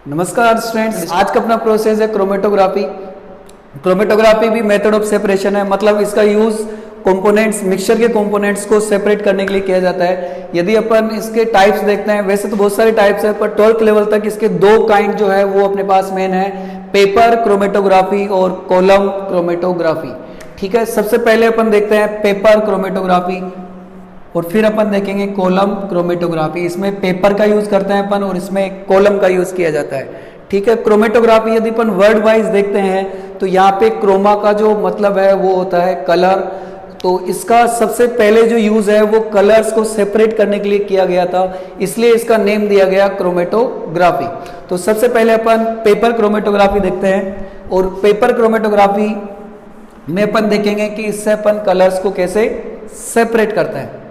नमस्कार स्टूडेंट्स, आज का अपना प्रोसेस है क्रोमेटोग्राफी। क्रोमेटोग्राफी भी मेथड ऑफ सेपरेशन है, मतलब इसका यूज कंपोनेंट्स, मिक्सचर के कंपोनेंट्स को सेपरेट करने के लिए किया जाता है। यदि अपन इसके टाइप्स देखते हैं, वैसे तो बहुत सारे टाइप्स है, पर 12th लेवल तक इसके दो काइंड जो है वो अपने पास मेन है, पेपर क्रोमेटोग्राफी और कॉलम क्रोमेटोग्राफी। ठीक है, सबसे पहले अपन देखते हैं पेपर क्रोमेटोग्राफी और फिर अपन देखेंगे कॉलम क्रोमेटोग्राफी। इसमें पेपर का यूज करते हैं अपन और इसमें कॉलम का यूज किया जाता है। ठीक है, क्रोमेटोग्राफी यदि अपन वर्ड वाइज देखते हैं तो यहाँ पे क्रोमा का जो मतलब है वो होता है कलर। तो इसका सबसे पहले जो यूज है वो कलर्स को सेपरेट करने के लिए किया गया था, इसलिए इसका नेम दिया गया क्रोमेटोग्राफी। तो सबसे पहले अपन पेपर क्रोमेटोग्राफी देखते हैं और पेपर क्रोमेटोग्राफी में अपन देखेंगे कि इससे अपन कलर्स को कैसे सेपरेट करते हैं।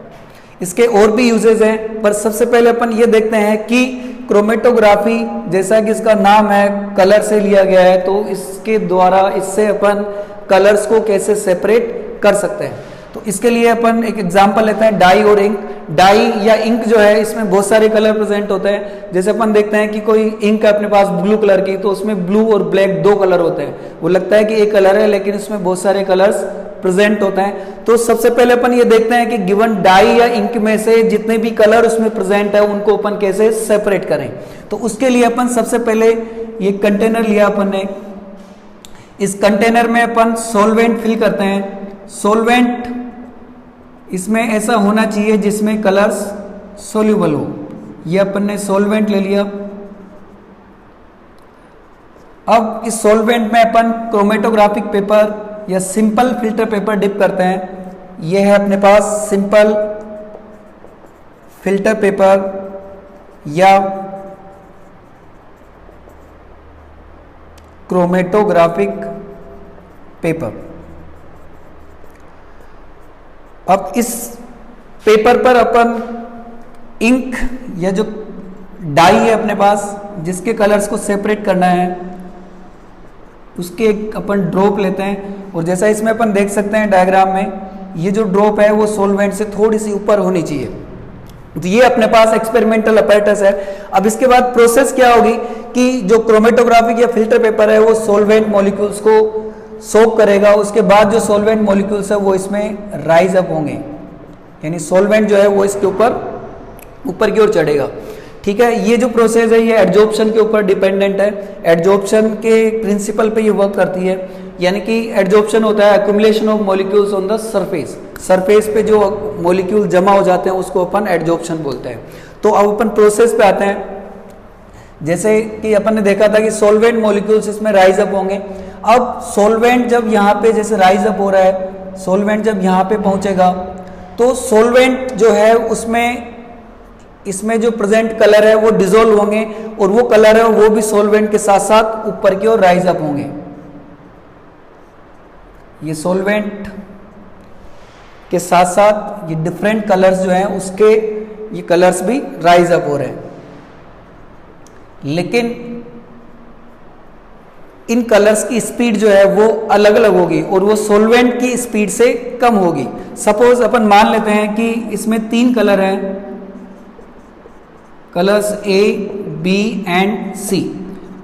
इसके और भी यूजेस हैं, पर सबसे पहले अपन ये देखते हैं कि क्रोमेटोग्राफी जैसा कि इसका नाम है कलर से लिया गया है, तो इसके द्वारा इससे अपन कलर्स को कैसे सेपरेट कर सकते हैं। तो इसके लिए अपन एक एग्जांपल लेते हैं, डाई और इंक। डाई या इंक जो है इसमें बहुत सारे कलर प्रेजेंट होते हैं। जैसे अपन देखते हैं कि कोई इंक है अपने पास ब्लू कलर की, तो उसमें ब्लू और ब्लैक दो कलर होते हैं। वो लगता है कि एक कलर है लेकिन उसमें बहुत सारे कलर्स प्रेजेंट होते हैं। तो सबसे पहले अपन ये देखते हैं कि गिवन डाई या इंक में से जितने भी कलर उसमें प्रेजेंट है उनको अपन कैसे सेपरेट करें। तो उसके लिए अपन सबसे पहले ये कंटेनर लिया अपन ने, इस कंटेनर में अपन सॉल्वेंट फिल करते हैं। सॉल्वेंट इसमें ऐसा होना चाहिए जिसमें कलर्स सोल्यूबल हो। ये अपन ने सॉल्वेंट ले लिया। अब इस सॉल्वेंट में अपन क्रोमेटोग्राफिक पेपर या सिंपल फिल्टर पेपर डिप करते हैं। यह है अपने पास सिंपल फिल्टर पेपर या क्रोमेटोग्राफिक पेपर। अब इस पेपर पर अपन इंक या जो डाई है अपने पास जिसके कलर्स को सेपरेट करना है उसके एक अपन ड्रॉप लेते हैं। और जैसा इसमें अपन देख सकते हैं डायग्राम में, ये जो ड्रॉप है वो सॉल्वेंट से थोड़ी सी ऊपर होनी चाहिए। तो ये अपने पास एक्सपेरिमेंटल अपैरेटस है। अब इसके बाद प्रोसेस क्या होगी कि जो क्रोमेटोग्राफिक या फिल्टर पेपर है वो सॉल्वेंट मॉलिक्यूल्स को सोक करेगा। उसके बाद जो सॉल्वेंट मॉलिक्यूल्स है वो इसमें राइज अप होंगे, यानी सॉल्वेंट जो है वो इसके ऊपर की ओर चढ़ेगा। ठीक है, ये जो प्रोसेस है ये एडजॉर्प्शन के ऊपर डिपेंडेंट है। एडजॉर्प्शन के प्रिंसिपल पे ये वर्क करती है, यानी कि एडजॉर्प्शन होता है accumulation of molecules on the surface. Surface पे जो मॉलिक्यूल जमा हो जाते हैं उसको अपन एडजॉर्प्शन बोलते हैं। तो अब अपन प्रोसेस पे आते हैं। जैसे कि अपन ने देखा था कि सॉल्वेंट मॉलिक्यूल्स इसमें राइज अप होंगे। अब सॉल्वेंट जब यहाँ पे जैसे राइज अप हो रहा है, सॉल्वेंट जब यहाँ पे पहुंचेगा तो सॉल्वेंट जो है उसमें इसमें जो प्रेजेंट कलर है वो डिसॉल्व होंगे और वो कलर है वो भी सॉल्वेंट के साथ साथ ऊपर की ओर राइज अप होंगे। ये सॉल्वेंट के साथ साथ ये डिफरेंट कलर्स जो हैं उसके ये कलर्स भी राइज अप हो रहे हैं, लेकिन इन कलर्स की स्पीड जो है वो अलग अलग होगी और वो सॉल्वेंट की स्पीड से कम होगी। सपोज अपन मान लेते हैं कि इसमें 3 कलर हैं, colours A, B and C,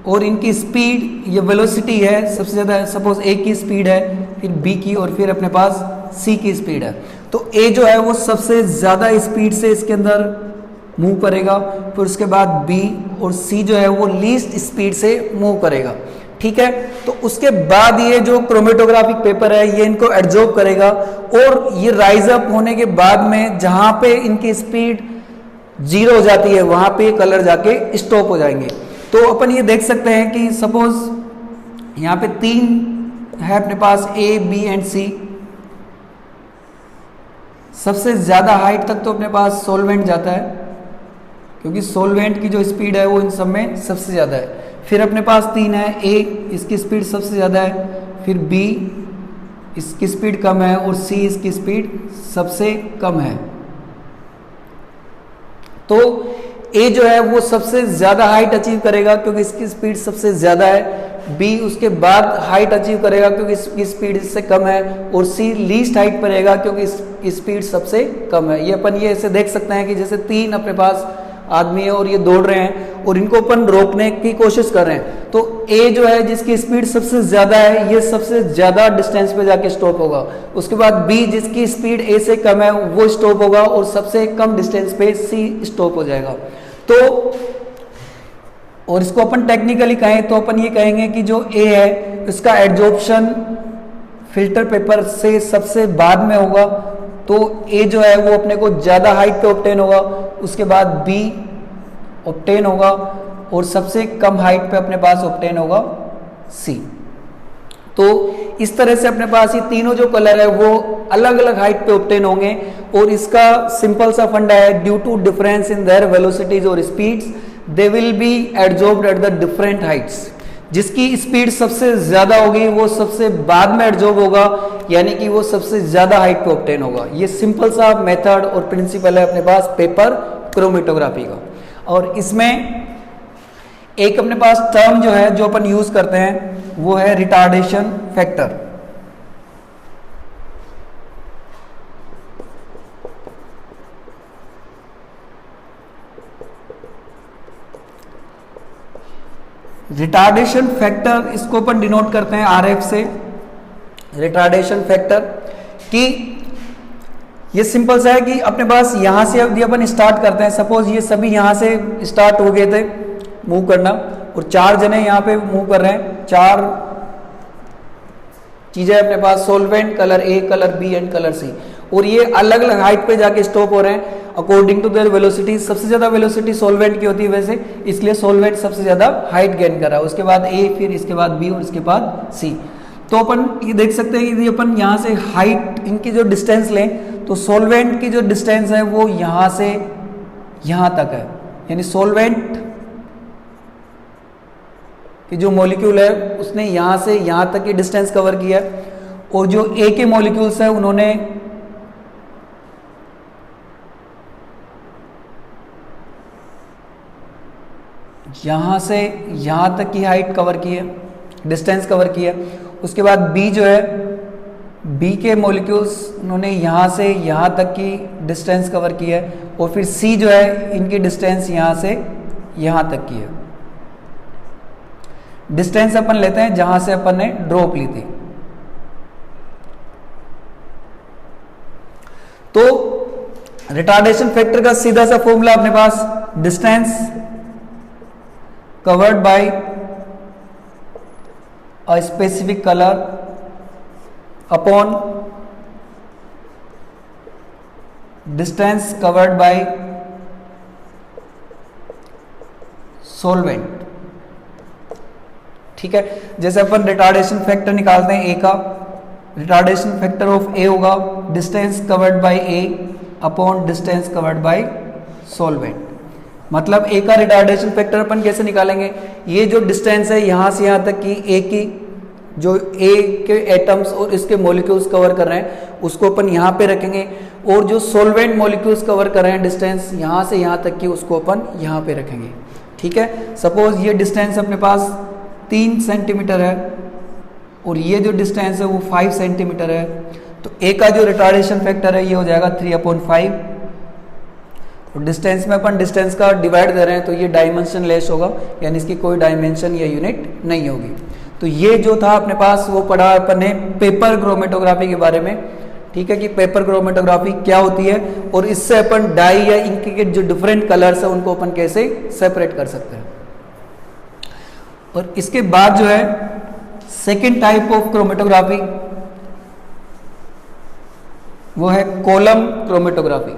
और इनकी स्पीड ये वेलोसिटी है सबसे ज़्यादा। सपोज A की स्पीड है, फिर B की और फिर अपने पास C की स्पीड है। तो A जो है वो सबसे ज़्यादा स्पीड से इसके अंदर मूव करेगा, फिर उसके बाद B और C जो है वो लीस्ट स्पीड से मूव करेगा। ठीक है, तो उसके बाद ये जो क्रोमेटोग्राफिक पेपर है ये इनको एब्जॉर्ब करेगा और ये राइज अप होने के बाद में जहाँ पे इनकी स्पीड 0 हो जाती है वहां पे कलर जाके स्टॉप हो जाएंगे। तो अपन ये देख सकते हैं कि सपोज यहाँ पे 3 है अपने पास A, B एंड C। सबसे ज्यादा हाइट तक तो अपने पास सॉल्वेंट जाता है क्योंकि सॉल्वेंट की जो स्पीड है वो इन सब में सबसे ज्यादा है। फिर अपने पास 3 है, A इसकी स्पीड सबसे ज्यादा है, फिर B इसकी स्पीड कम है और C इसकी स्पीड सबसे कम है। तो A जो है वो सबसे ज्यादा हाइट अचीव करेगा क्योंकि इसकी स्पीड सबसे ज्यादा है। B उसके बाद हाइट अचीव करेगा क्योंकि इसकी स्पीड इससे कम है, और C लीस्ट हाइट पर रहेगा क्योंकि इसकी स्पीड सबसे कम है। ये अपन ये ऐसे देख सकते हैं कि जैसे 3 अपने पास आदमी है और ये दौड़ रहे हैं और इनको अपन रोकने की कोशिश कर रहे हैं, तो ए जो है जिसकी स्पीड सबसे ज्यादा है ये सबसे ज्यादा डिस्टेंस पे जाके स्टॉप होगा। उसके बाद बी जिसकी स्पीड ए से कम है वो स्टॉप होगा और सबसे कम डिस्टेंस पे सी स्टॉप हो जाएगा। तो और इसको अपन टेक्निकली कहें तो अपन ये कहेंगे कि जो ए है इसका एड्जॉर्प्शन फिल्टर पेपर से सबसे बाद में होगा, तो ए जो है वो अपने को ज्यादा हाइट पे ऑब्टेन होगा, उसके बाद बी ऑब्टेन होगा और सबसे कम हाइट पे अपने पास ऑब्टेन होगा सी। तो इस तरह से अपने पास ये तीनों जो कलर है वो अलग अलग हाइट पे ऑब्टेन होंगे और इसका सिंपल सा फंडा है, due to difference in their velocities और speeds they will be adsorbed at the different heights. जिसकी स्पीड सबसे ज्यादा होगी वो सबसे बाद में एड्जॉर्ब होगा, यानी कि वो सबसे ज्यादा हाइट पे ऑब्टेन होगा। ये सिंपल सा मेथड और प्रिंसिपल है अपने पास पेपर क्रोमेटोग्राफी का। और इसमें एक अपने पास टर्म जो है जो अपन यूज करते हैं वो है रिटार्डेशन फैक्टर। रिटार्डेशन फैक्टर इसको अपन डिनोट करते हैं आरएफ से। रिटार्डेशन फैक्टर कि ये सिंपल सा है कि अपने पास यहां से यदि अपन स्टार्ट करते हैं, सपोज ये सभी यहां से स्टार्ट हो गए थे मूव करना और 4 जने यहां पे मूव कर रहे हैं, 4 चीजें अपने पास solvent colour A, colour B and colour C, और ये अलग अलग हाइट पे जाके स्टॉप हो रहे हैं अकॉर्डिंग टू देयर वेलोसिटी। सबसे ज्यादा वेलोसिटी सॉल्वेंट की होती है वैसे, इसलिए सॉल्वेंट सबसे ज्यादा हाइट गेन कर रहा है, उसके बाद ए, फिर इसके बाद बी और इसके बाद सी। तो अपन ये देख सकते हैं कि अपन यहां से हाइट इनकी जो डिस्टेंस लें तो सॉल्वेंट की जो डिस्टेंस है वो यहां से यहां तक है, यानी सॉल्वेंट कि जो मॉलिक्यूल है उसने यहां से यहां तक की डिस्टेंस कवर किया है, और जो ए के मॉलिक्यूल्स है उन्होंने यहां से यहां तक की हाइट कवर की है, डिस्टेंस कवर की है। उसके बाद बी जो है, बी के मॉलिक्यूल्स उन्होंने यहां से यहां तक की डिस्टेंस कवर की है, और फिर सी जो है इनकी डिस्टेंस यहां से यहां तक की है। डिस्टेंस अपन लेते हैं जहां से अपन ने ड्रॉप ली थी। तो रिटार्डेशन फैक्टर का सीधा सा फॉर्मूला अपने पास, distance covered by a specific color upon distance covered by solvent। ठीक है, जैसे अपन रिटार्डेशन फैक्टर निकालते हैं ए का, रिटार्डेशन फैक्टर ऑफ ए होगा distance covered by A upon distance covered by solvent. मतलब ए का रिटार्डेशन फैक्टर अपन कैसे निकालेंगे, ये जो डिस्टेंस है यहां से यहां तक की ए की, जो ए के एटम्स और इसके मॉलिक्यूल्स कवर कर रहे हैं उसको अपन यहां पे रखेंगे, और जो सॉल्वेंट मॉलिक्यूल्स कवर कर रहे हैं डिस्टेंस यहां से यहां तक की उसको अपन यहां पे रखेंगे। ठीक है, सपोज ये डिस्टेंस अपने पास 3 सेंटीमीटर है और ये जो डिस्टेंस है वो 5 सेंटीमीटर है, तो ए का जो रिटार्डेशन फैक्टर है ये हो जाएगा 3/5, और डिस्टेंस में अपन डिस्टेंस का डिवाइड दे रहे हैं तो ये डायमेंशन लेस होगा, यानी इसकी कोई डायमेंशन या यूनिट नहीं होगी। तो ये जो था अपने पास वो पढ़ा अपन ने पेपर क्रोमेटोग्राफी के बारे में। ठीक है, कि पेपर क्रोमेटोग्राफी क्या होती है और इससे अपन डाई या इंक के जो डिफरेंट कलर्स है उनको अपन कैसे सेपरेट कर सकते हैं। और इसके बाद जो है सेकेंड टाइप ऑफ क्रोमेटोग्राफी वो है कॉलम क्रोमेटोग्राफी।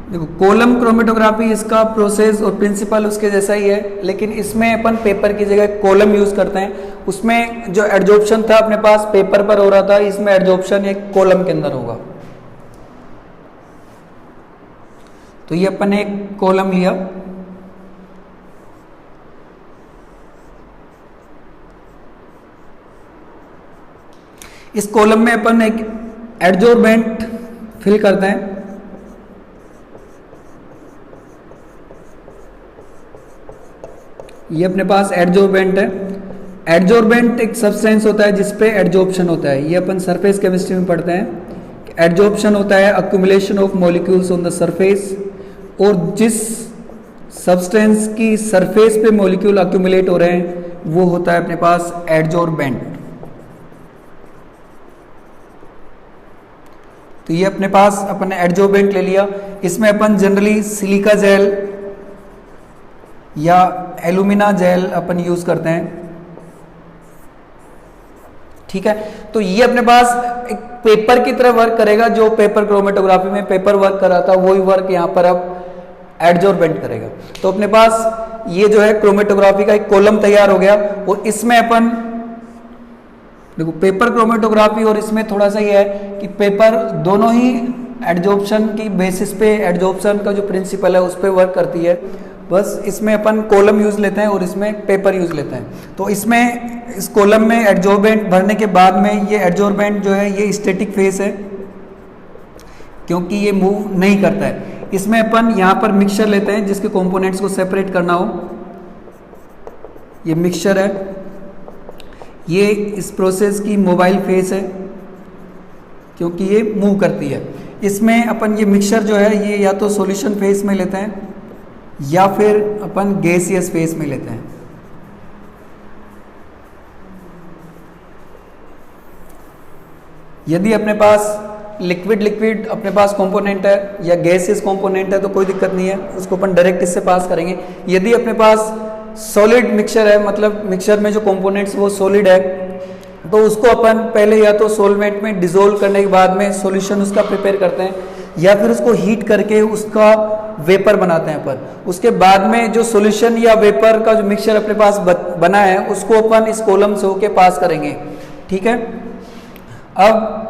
देखो, कॉलम क्रोमेटोग्राफी इसका प्रोसेस और प्रिंसिपल उसके जैसा ही है, लेकिन इसमें अपन पेपर की जगह कॉलम यूज करते हैं। उसमें जो एड्जॉर्प्शन था अपने पास पेपर पर हो रहा था, इसमें एड्जॉर्प्शन एक कॉलम के अंदर होगा। तो ये अपन ने एक कॉलम लिया, इस कॉलम में अपन एक एड्जॉर्बेंट फिल करते हैं। ये अपने पास एडजॉर्बेंट है। एडजॉर्बेंट एक सब्सटेंस होता है जिसपे एडजॉर्प्शन होता है, ये अपन सरफेस केमिस्ट्री में पढ़ते हैं। एडजॉर्प्शन होता है accumulation of molecules on the surface, और जिस सब्सटेंस की सरफेस पे मॉलिक्यूल अक्यूमुलेट हो रहे हैं वो होता है अपने पास एडजॉर्बेंट। तो ये अपने पास अपन ने एडजॉर्बेंट ले लिया। इसमें अपन जनरली सिलिका जेल या एल्यूमिना जेल अपन यूज करते हैं, ठीक है। तो ये अपने पास एक पेपर की तरह वर्क करेगा, जो पेपर क्रोमेटोग्राफी में पेपर वर्क करा था वही वर्क यहाँ पर अब एडजॉर्बेंट करेगा। तो अपने पास ये जो है क्रोमेटोग्राफी का एक कॉलम तैयार हो गया, और इसमें अपन देखो पेपर क्रोमेटोग्राफी और इसमें थोड़ा सा ये है कि पेपर दोनों ही एडजॉर्प्शन की बेसिस पे, एडजॉर्प्शन का जो प्रिंसिपल है उस पर वर्क करती है। बस इसमें अपन कॉलम यूज लेते हैं और इसमें पेपर यूज लेते हैं। तो इसमें इस कॉलम में एडजॉर्बेंट भरने के बाद में ये एडजॉर्बेंट जो है ये स्टैटिक फेस है, क्योंकि ये मूव नहीं करता है। इसमें अपन यहाँ पर मिक्सचर लेते हैं जिसके कंपोनेंट्स को सेपरेट करना हो। ये मिक्सचर है, ये इस प्रोसेस की मोबाइल फेस है क्योंकि ये मूव करती है। इसमें अपन ये मिक्सचर जो है ये या तो सॉल्यूशन फेस में लेते हैं या फिर अपन गैसियस फेस में लेते हैं। यदि अपने पास लिक्विड अपने पास कंपोनेंट है या गैसियस कंपोनेंट है तो कोई दिक्कत नहीं है, उसको अपन डायरेक्ट इससे पास करेंगे। यदि अपने पास सॉलिड मिक्सचर है, मतलब मिक्सचर में जो कंपोनेंट्स वो सॉलिड है, तो उसको अपन पहले या तो सॉल्वेंट में डिसोल्व करने के बाद में सॉल्यूशन उसका प्रिपेयर करते हैं, या फिर उसको हीट करके उसका वेपर बनाते हैं अपन। उसके बाद में जो सॉल्यूशन या वेपर का जो मिक्सचर अपने पास बना है उसको अपन इस कॉलम से होके पास करेंगे, ठीक है। अब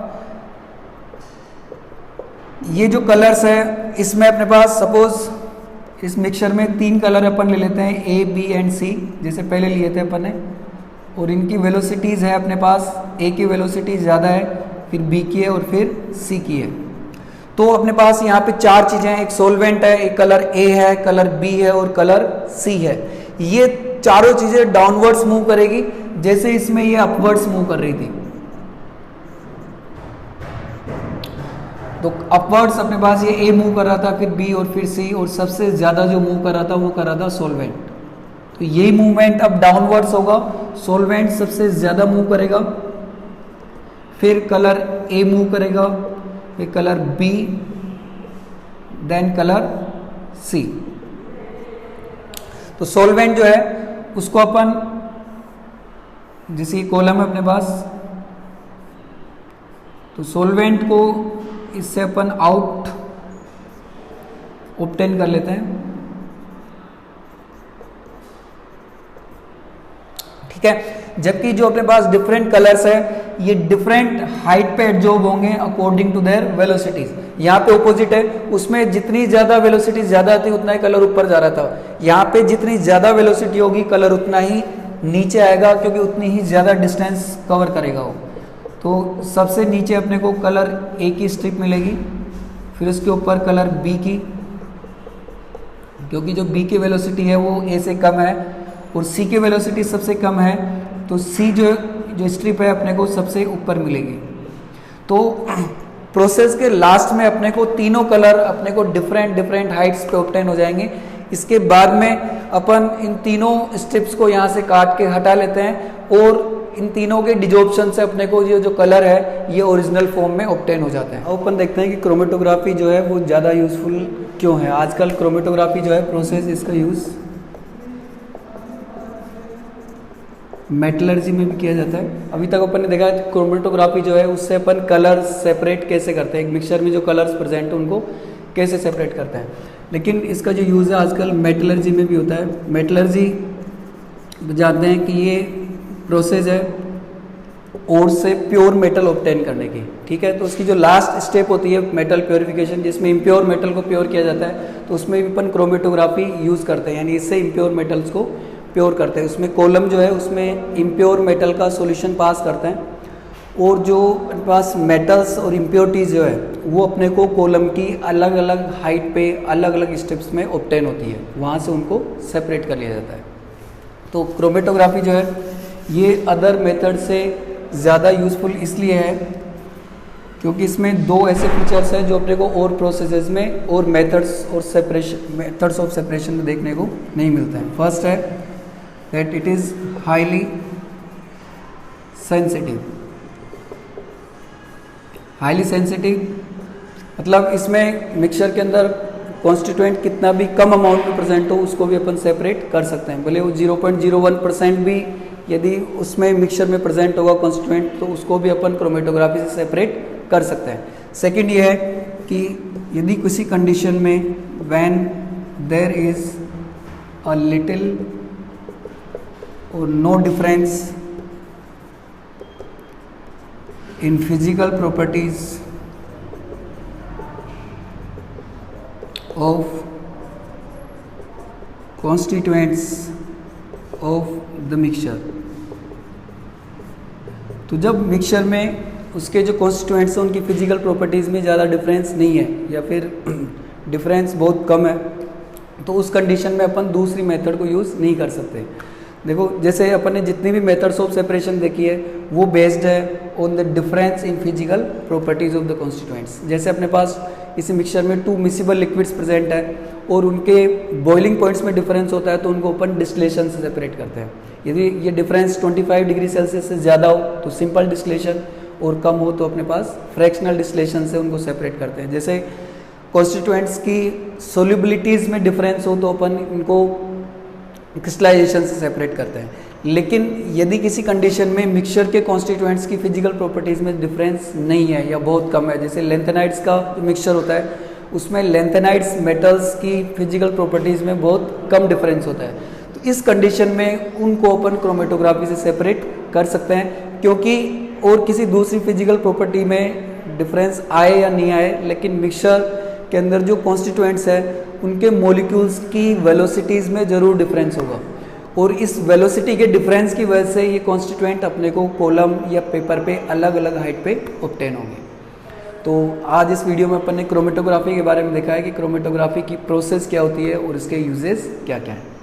ये जो कलर्स है इसमें अपने पास सपोज इस मिक्सचर में 3 कलर अपन ले लेते हैं, ए बी एंड सी, जैसे पहले लिए थे अपन ने, और इनकी वेलोसिटीज़ है अपने पास, ए की वेलोसिटी ज़्यादा है, फिर बी की है और फिर सी की है। तो अपने पास यहाँ पे 4 चीज़ें हैं, एक सॉल्वेंट है, एक कलर ए है, कलर बी है और कलर सी है। ये चारों चीज़ें डाउनवर्ड्स मूव करेगी, जैसे इसमें ये अपवर्ड्स मूव कर रही थी। तो अपवर्ड्स अपने पास ये ए मूव कर रहा था, फिर बी और फिर सी, और सबसे ज़्यादा जो मूव कर रहा था वो कर रहा था सॉल्वेंट। तो यही मूवमेंट अब डाउनवर्ड्स होगा, सॉल्वेंट सबसे ज़्यादा मूव करेगा, फिर कलर ए मूव करेगा, फिर कलर बी, देन कलर सी। तो सॉल्वेंट जो है उसको अपन, जैसे कॉलम है अपने पास, तो सॉल्वेंट को इससे अपन आउट ऑब्टेन कर लेते हैं, ठीक है। जबकि जो अपने पास डिफरेंट कलर्स है ये डिफरेंट हाइट पे एडजॉर्ब होंगे अकॉर्डिंग टू देयर वेलोसिटीज। यहाँ पे ऑपोजिट है, उसमें जितनी ज्यादा वेलोसिटी ज्यादा थी उतना ही कलर ऊपर जा रहा था। यहाँ पे जितनी ज्यादा वेलोसिटी होगी कलर उतना ही नीचे आएगा, क्योंकि उतनी ही ज्यादा डिस्टेंस कवर करेगा वो। तो सबसे नीचे अपने को कलर ए की स्ट्रिप मिलेगी, फिर उसके ऊपर कलर बी की, क्योंकि जो बी की वेलोसिटी है वो ए से कम है, और सी की वेलोसिटी सबसे कम है, तो सी जो स्ट्रिप है अपने को सबसे ऊपर मिलेगी। तो प्रोसेस के लास्ट में अपने को तीनों कलर अपने को डिफरेंट हाइट्स पे ऑब्टेन हो जाएंगे। इसके बाद में अपन इन तीनों स्ट्रिप्स को यहाँ से काट के हटा लेते हैं, और इन तीनों के डिजॉर्प्शन से अपने को ये जो कलर है ये ओरिजिनल फॉर्म में ऑब्टेन हो जाते हैं। अब अपन देखते हैं कि क्रोमेटोग्राफी जो है वो ज़्यादा यूजफुल क्यों है। आजकल क्रोमेटोग्राफी जो है प्रोसेस, इसका यूज़ मेटलर्जी में भी किया जाता है। अभी तक अपन ने देखा है क्रोमेटोग्राफी जो है उससे अपन कलर्स सेपरेट कैसे करते हैं, एक मिक्सचर में जो कलर्स प्रेजेंट है उनको कैसे सेपरेट करते हैं। लेकिन इसका जो यूज़ है आजकल मेटलर्जी में भी होता है। मेटलर्जी जानते हैं कि ये प्रोसेस है और से प्योर मेटल ऑब्टेन करने की, ठीक है। तो उसकी जो लास्ट स्टेप होती है मेटल प्योरिफिकेशन, जिसमें इम्प्योर मेटल को प्योर किया जाता है, तो उसमें भी अपन क्रोमेटोग्राफी यूज़ करते हैं, यानी इससे इम्प्योर मेटल्स को प्योर करते हैं। उसमें कॉलम जो है उसमें इम्प्योर मेटल का सॉल्यूशन पास करते हैं, और जो पास मेटल्स और इम्प्योरिटीज़ जो है वो अपने को कॉलम की अलग अलग हाइट पे अलग अलग स्टेप्स में ऑब्टेन होती है, वहाँ से उनको सेपरेट कर लिया जाता है। तो क्रोमेटोग्राफी जो है ये अदर मेथड से ज़्यादा यूज़फुल इसलिए है क्योंकि इसमें दो ऐसे फीचर्स हैं जो अपने को और प्रोसेसेस में और मेथड्स ऑफ सेपरेशन में देखने को नहीं मिलते हैं। फर्स्ट है that it is highly sensitive. Highly sensitive मतलब इसमें मिक्सचर के अंदर कॉन्स्टिट्यूएंट कितना भी कम अमाउंट में प्रेजेंट हो उसको भी अपन सेपरेट कर सकते हैं, भले वो 0.01% भी यदि उसमें मिक्सचर में प्रेजेंट होगा कॉन्स्टिट्यूएंट तो उसको भी अपन क्रोमेटोग्राफी से सेपरेट कर सकते हैं। सेकंड ये है कि यदि किसी कंडीशन में when there is a little or no difference in physical properties of constituents of the mixture, तो जब मिक्सचर में उसके जो कॉन्स्टिट्यूएंट्स हैं उनकी फिजिकल प्रॉपर्टीज़ में ज़्यादा डिफरेंस नहीं है या फिर डिफरेंस बहुत कम है तो उस कंडीशन में अपन दूसरी मेथड को यूज़ नहीं कर सकते। देखो जैसे अपन ने जितनी भी मेथड्स ऑफ सेपरेशन देखी है वो बेस्ड है on the difference in physical properties of the constituents. जैसे अपने पास इस मिक्सचर में 2 मिसिबल लिक्विड्स प्रेजेंट है और उनके बॉइलिंग पॉइंट्स में डिफरेंस होता है तो उनको अपन डिस्टिलेशन से सेपरेट करते हैं। यदि ये डिफरेंस 25 डिग्री सेल्सियस से ज़्यादा हो तो सिंपल डिस्टिलेशन और कम हो तो अपने पास फ्रैक्शनल डिस्टिलेशन से उनको सेपरेट करते हैं। जैसे कॉन्स्टिट्यूएंट्स की सोल्यूबिलिटीज़ में डिफरेंस हो तो अपन इनको क्रिस्टलाइजेशन से सेपरेट करते हैं। लेकिन यदि किसी कंडीशन में मिक्सचर के कॉन्स्टिट्यूएंट्स की फिजिकल प्रॉपर्टीज़ में डिफरेंस नहीं है या बहुत कम है, जैसे लेंथेनाइड्स का जो मिक्सचर होता है उसमें लेंथेनाइड्स मेटल्स की फिजिकल प्रॉपर्टीज़ में बहुत कम डिफरेंस होता है, तो इस कंडीशन में उनको अपन क्रोमेटोग्राफी से सेपरेट कर सकते हैं। क्योंकि और किसी दूसरी फिजिकल प्रॉपर्टी में डिफरेंस आए या नहीं आए लेकिन मिक्सचर के अंदर जो कॉन्स्टिट्यूएंट्स है उनके मॉलिक्यूल्स की वेलोसिटीज़ में ज़रूर डिफरेंस होगा और इस वेलोसिटी के डिफरेंस की वजह से ये कॉन्स्टिट्यूएंट अपने को कॉलम या पेपर पे अलग अलग हाइट पे ऑब्टेन होंगे। तो आज इस वीडियो में अपन ने क्रोमेटोग्राफी के बारे में देखा है कि क्रोमेटोग्राफी की प्रोसेस क्या होती है और इसके यूजेस क्या क्या हैं।